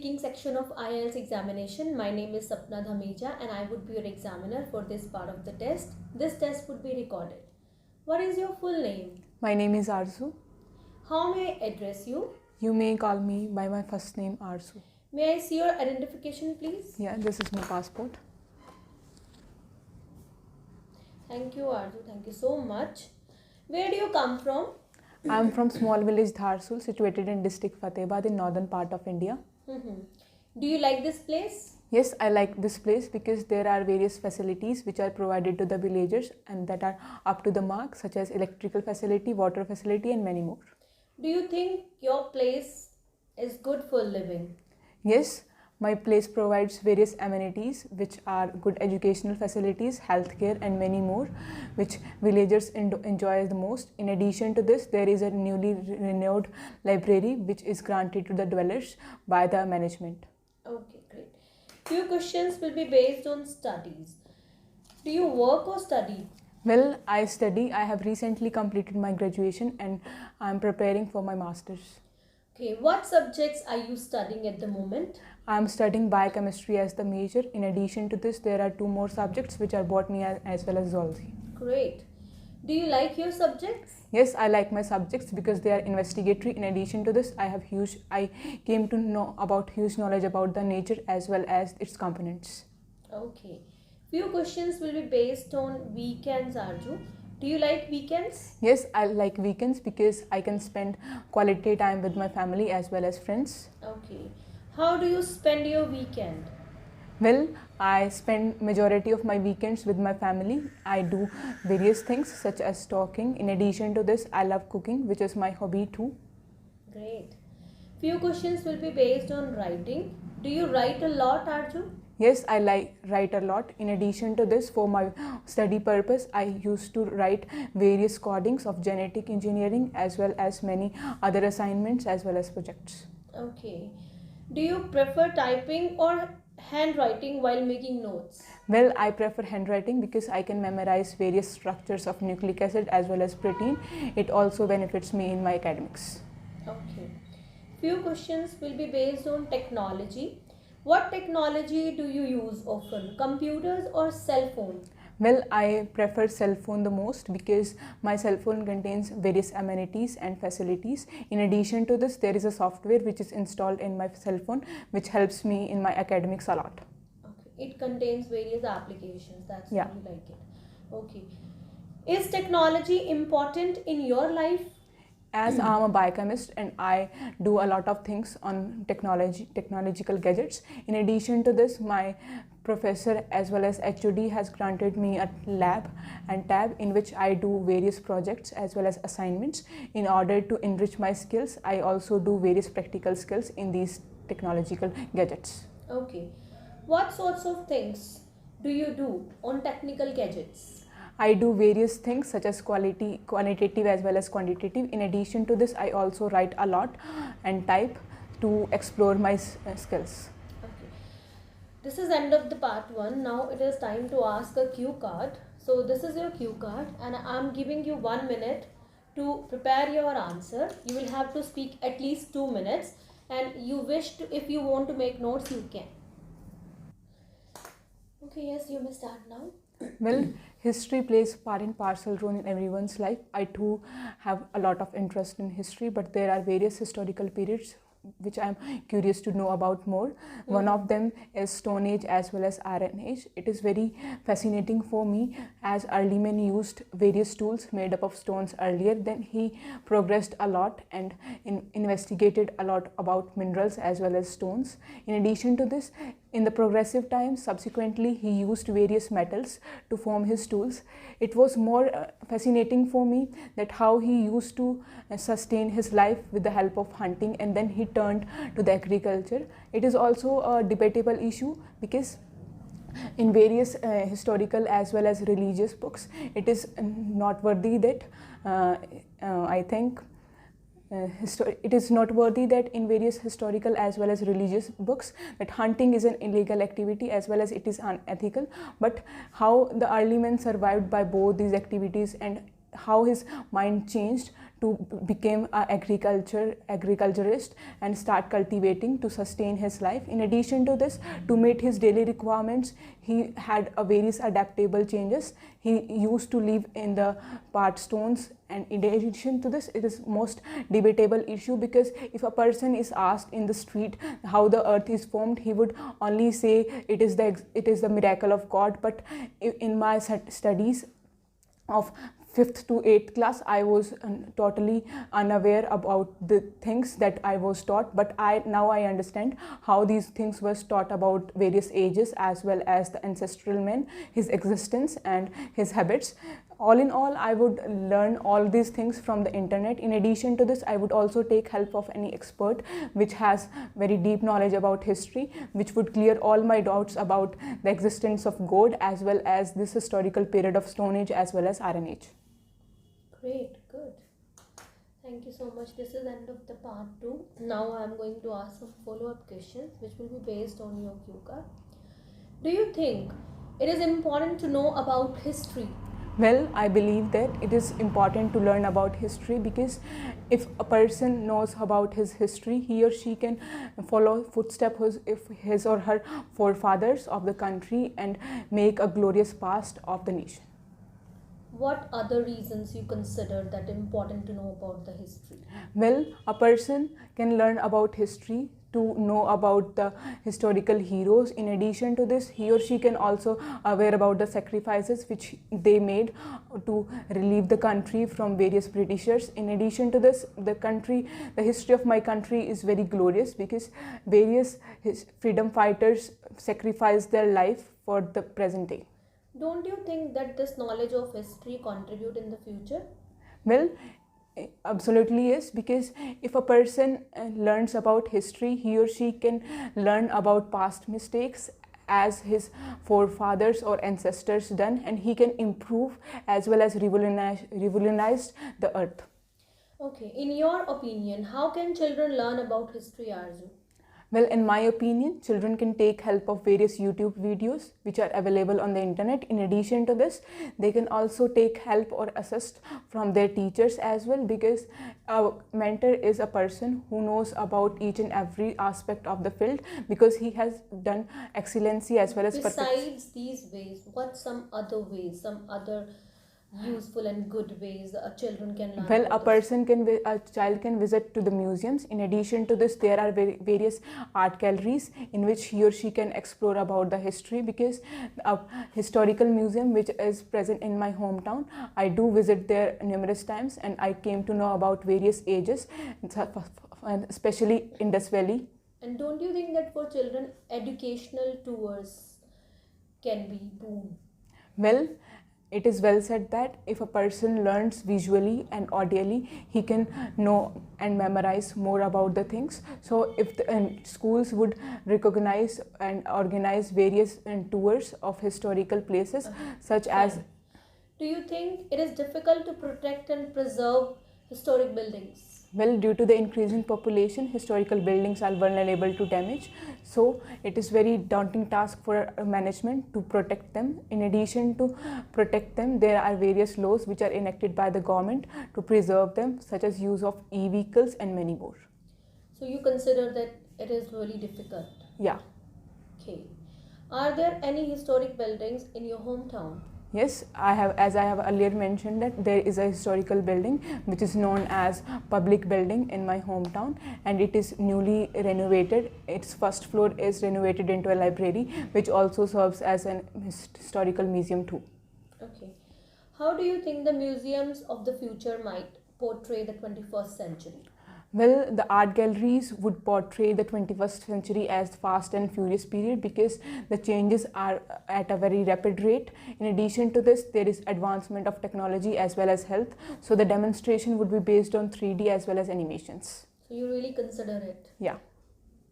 speaking section of IELTS examination. My name is Sapna Dhameja and I would be your examiner for this part of the test. This test would be recorded. What is your full name? My name is Arzu. How may I address you? You may call me by my first name, Arzu. May I see your identification, please? Yeah, this is my passport. Thank you, Arzu. Thank you so much. Where do you come from? I am from small village Dharsul, situated in district Fatehbad in northern part of India. Do you like this place? Yes, I like this place because there are various facilities which are provided to the villagers and that are up to the mark, such as electrical facility, water facility and many more. Do you think your place is good for living? Yes, my place provides various amenities which are good educational facilities, healthcare and many more which villagers enjoy the most. In addition to this, there is a newly renowned library which is granted to the dwellers by the management. Okay, great. Few questions will be based on studies. Do you work or study? Well, I study. I have recently completed my graduation and I am preparing for my master's. Okay, what subjects are you studying at the moment? I am studying biochemistry as the major. In addition to this, there are two more subjects which are botany as well as zoology. Great. Do you like your subjects? Yes, I like my subjects because they are investigatory. In addition to this, I came to know about huge knowledge about the nature as well as its components. Okay. Few questions will be based on weekends, Arju. Do you like weekends? Yes, I like weekends because I can spend quality time with my family as well as friends. Okay. How do you spend your weekend? Well, I spend majority of my weekends with my family. I do various things such as talking. In addition to this, I love cooking, which is my hobby too. Great. Few questions will be based on writing. Do you write a lot, Arju? Yes, I write a lot. In addition to this, for my study purpose, I used to write various codings of genetic engineering as well as many other assignments as well as projects. Okay. Do you prefer typing or handwriting while making notes? Well, I prefer handwriting because I can memorize various structures of nucleic acid as well as protein. It also benefits me in my academics. Okay. Few questions will be based on technology. What technology do you use often? Computers or cell phone? Well, I prefer cell phone the most because my cell phone contains various amenities and facilities. In addition to this, there is a software which is installed in my cell phone which helps me in my academics a lot. Okay. It contains various applications. That's yeah. why you like it. Okay. Is technology important in your life? As I'm a biochemist and I do a lot of things on technological gadgets. In addition to this, my professor as well as HOD has granted me a lab and tab in which I do various projects as well as assignments. In order to enrich my skills, I also do various practical skills in these technological gadgets. Okay. What sorts of things do you do on technical gadgets? I do various things such as qualitative as well as quantitative. In addition to this, I also write a lot and type to explore my skills. Okay. This is end of the part 1. Now it is time to ask a cue card. So this is your cue card and I am giving you 1 minute to prepare your answer. You will have to speak at least 2 minutes and if you want to make notes, you can. Okay, yes, you may start now. Well, history plays part and parcel role in everyone's life. I too have a lot of interest in history, but there are various historical periods which I'm curious to know about more. One of them is Stone Age as well as Iron Age. It is very fascinating for me as early men used various tools made up of stones earlier. Then he progressed a lot and investigated a lot about minerals as well as stones. In addition to this, in the progressive times, subsequently he used various metals to form his tools. It was more fascinating for me that how he used to sustain his life with the help of hunting and then he turned to the agriculture. It is also a debatable issue because in various historical as well as religious books, it is noteworthy that I think it is noteworthy that in various historical as well as religious books that hunting is an illegal activity as well as it is unethical, but how the early men survived by both these activities and how his mind changed to become an agriculturist and start cultivating to sustain his life. In addition to this, to meet his daily requirements, he had a various adaptable changes. He used to live in the part stones, and in addition to this, it is most debatable issue, because if a person is asked in the street how the earth is formed, he would only say it is the miracle of God. But in my studies of 5th to 8th class, I was totally unaware about the things that I was taught, but now I understand how these things was taught about various ages, as well as the ancestral man, his existence and his habits. All in all, I would learn all these things from the internet. In addition to this, I would also take help of any expert which has very deep knowledge about history, which would clear all my doubts about the existence of God, as well as this historical period of Stone Age as well as Iron Age. Great, good. Thank you so much. This is end of the part 2. Now I am going to ask some follow-up questions which will be based on your cue card. Do you think it is important to know about history? Well, I believe that it is important to learn about history, because if a person knows about his history, he or she can follow footsteps of his or her forefathers of the country and make a glorious past of the nation. What other reasons you consider that important to know about the history? Well, a person can learn about history to know about the historical heroes. In addition to this, he or she can also aware about the sacrifices which they made to relieve the country from various Britishers. In addition to this, the history of my country is very glorious, because various freedom fighters sacrificed their life for the present day. Don't you think that this knowledge of history contribute in the future? Well, absolutely yes, because if a person learns about history, he or she can learn about past mistakes as his forefathers or ancestors done, and he can improve as well as revolutionize the earth. Okay, in your opinion, how can children learn about history, Arju? Well, in my opinion, children can take help of various YouTube videos which are available on the internet. In addition to this, they can also take help or assist from their teachers as well, because a mentor is a person who knows about each and every aspect of the field, because he has done excellency as well as besides these ways, what some other ways, some other useful and good ways children can learn? Well, a child can visit to the museums. In addition to this, there are various art galleries in which he or she can explore about the history, because a historical museum which is present in my hometown, I do visit there numerous times, and I came to know about various ages, especially Indus Valley. And don't you think that for children, educational tours can be boom? Well, it is well said that if a person learns visually and audially, he can know and memorize more about the things. So if the schools would recognize and organize various tours of historical places, such as... Do you think it is difficult to protect and preserve historic buildings? Well, due to the increasing population, historical buildings are vulnerable to damage. So it is very daunting task for management to protect them. In addition to protect them, there are various laws which are enacted by the government to preserve them, such as use of e-vehicles and many more. So you consider that it is really difficult? Yeah. Okay. Are there any historic buildings in your hometown? Yes, as I have earlier mentioned, that there is a historical building which is known as Public Building in my hometown, and it is newly renovated. Its first floor is renovated into a library, which also serves as an historical museum too. Okay. How do you think the museums of the future might portray the 21st century? Well, the art galleries would portray the 21st century as fast and furious period, because the changes are at a very rapid rate. In addition to this, there is advancement of technology as well as health. So the demonstration would be based on 3D as well as animations. So you really consider it? Yeah.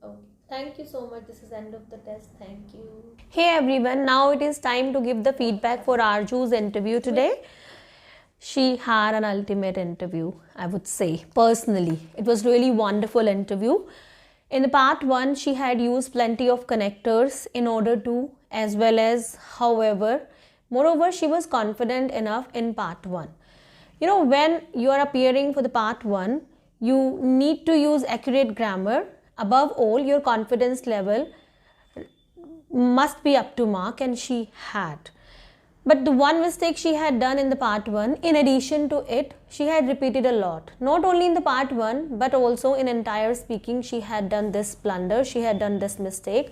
Okay. Thank you so much. This is end of the test. Thank you. Hey everyone, now it is time to give the feedback for Arju's interview today. She had an ultimate interview, I would say, personally. It was really wonderful interview. In the part 1, she had used plenty of connectors in order to, as well as, however, moreover, she was confident enough in part 1. You know, when you are appearing for the part 1, you need to use accurate grammar. Above all, your confidence level must be up to mark, and she had. But the one mistake she had done in the part 1, in addition to it, she had repeated a lot. Not only in the part 1, but also in entire speaking, she had done this blunder, she had done this mistake.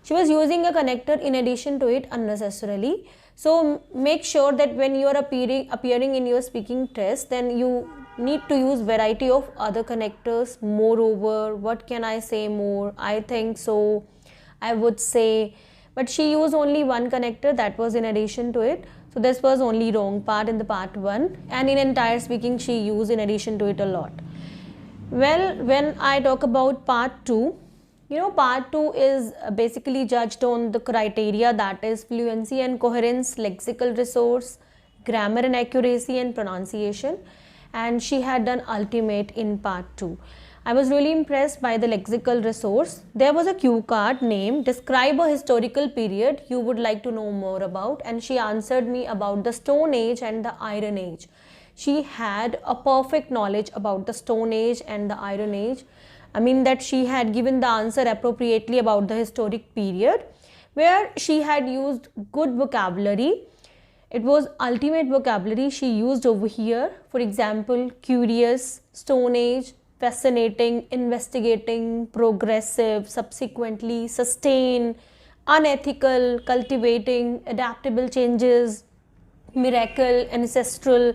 She was using a connector in addition to it unnecessarily. So make sure that when you are appearing in your speaking test, then you need to use variety of other connectors. Moreover, what can I say more? I think so, I would say. But she used only one connector, that was in addition to it. So this was only wrong part in the part 1, and in entire speaking she used in addition to it a lot. Well, when I talk about part 2, you know, part 2 is basically judged on the criteria, that is fluency and coherence, lexical resource, grammar and accuracy, and pronunciation. And she had done ultimate in part 2. I was really impressed by the lexical resource. There was a cue card named describe a historical period you would like to know more about, and she answered me about the Stone Age and the Iron Age. She had a perfect knowledge about the Stone Age and the Iron Age. I mean that she had given the answer appropriately about the historic period, where she had used good vocabulary. It was ultimate vocabulary she used over here. For example, curious, Stone Age, fascinating, investigating, progressive, subsequently, sustain, unethical, cultivating, adaptable changes, miracle, ancestral,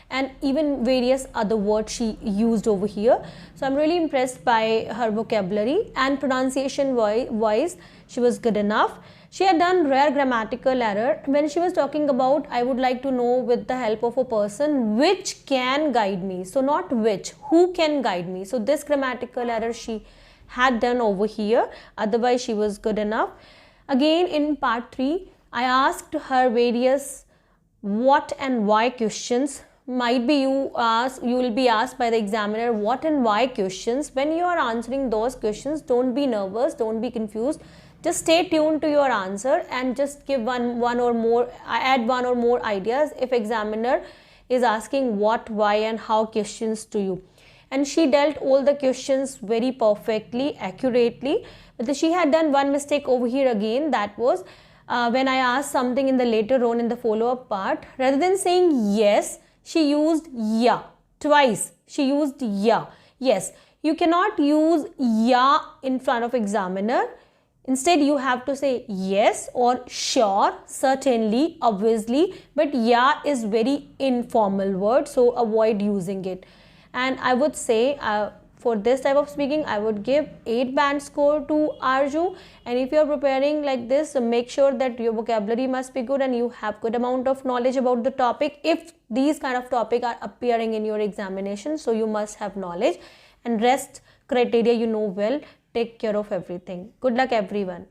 and even various other words she used over here. So I'm really impressed by her vocabulary, and pronunciation wise she was good enough. She had done rare grammatical error when she was talking about I would like to know with the help of a person which can guide me. So not which, who can guide me. So this grammatical error she had done over here, otherwise she was good enough. Again in part 3, I asked her various what and why questions. Might be you will be asked by the examiner what and why questions. When you are answering those questions, don't be nervous, don't be confused. Just stay tuned to your answer and just give one or more, add one or more ideas if examiner is asking what, why and how questions to you. And she dealt all the questions very perfectly, accurately. But she had done one mistake over here again, that was when I asked something in the later on in the follow-up part, rather than saying yes, she used yeah twice. She used yeah. Yes, you cannot use yeah in front of examiner. Instead, you have to say yes or sure, certainly, obviously. But yeah is very informal word, so avoid using it. And I would say for this type of speaking, I would give 8 band score to Arju. And if you are preparing like this, make sure that your vocabulary must be good and you have good amount of knowledge about the topic. If these kind of topic are appearing in your examination, so you must have knowledge, and rest criteria you know well. Take care of everything. Good luck everyone.